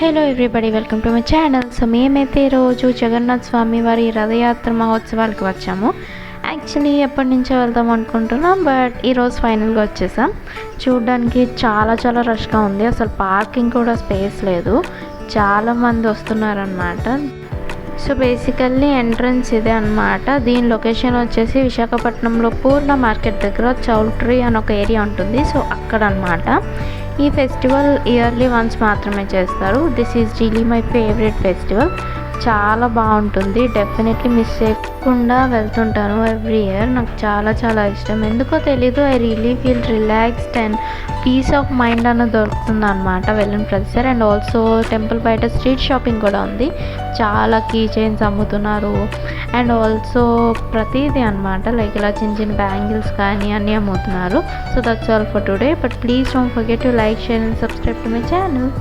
Hello everybody, welcome to my channel. So మేమైతే ఈరోజు జగన్నాథ్ స్వామి వారి రథయాత్ర మహోత్సవాలకు వచ్చాము. యాక్చువల్లీ ఎప్పటి నుంచో వెళ్దాం అనుకుంటున్నాం, బట్ ఈరోజు ఫైనల్గా వచ్చేసాం. చూడడానికి చాలా రష్గా ఉంది. అసలు పార్కింగ్ కూడా స్పేస్ లేదు, చాలామంది వస్తున్నారనమాట. సో బేసికల్లీ ఎంట్రన్స్ ఇదే అనమాట. దీని లొకేషన్ వచ్చేసి విశాఖపట్నంలో పూర్ణ మార్కెట్ దగ్గర చౌల్ట్రీ అని ఒక ఏరియా ఉంటుంది. సో అక్కడ అనమాట. ఈ ఫెస్టివల్ ఇయర్లీ వన్స్ మాత్రమే చేస్తారు. This is really my favourite festival. చాలా బాగుంటుంది. డెఫినెట్లీ మిస్ చేయకుండా వెళ్తుంటాను ఎవ్రీ ఇయర్. నాకు చాలా ఇష్టం. ఎందుకో తెలీదు, I really feel relaxed and peace of mind అన్నది దొరుకుతుంది అనమాట వెళ్ళిన ప్రతిసారి. అండ్ ఆల్సో టెంపుల్ బయట స్ట్రీట్ షాపింగ్ కూడా ఉంది. చాలా కీ చైన్స్ అమ్ముతున్నారు. అండ్ ఆల్సో ప్రతిదీ అనమాట, లైక్ ఇలా చిన్న బ్యాంగిల్స్ కానీ అన్నీ అమ్ముతున్నారు. So that's all for today. But please don't forget to like, share and subscribe to my channel.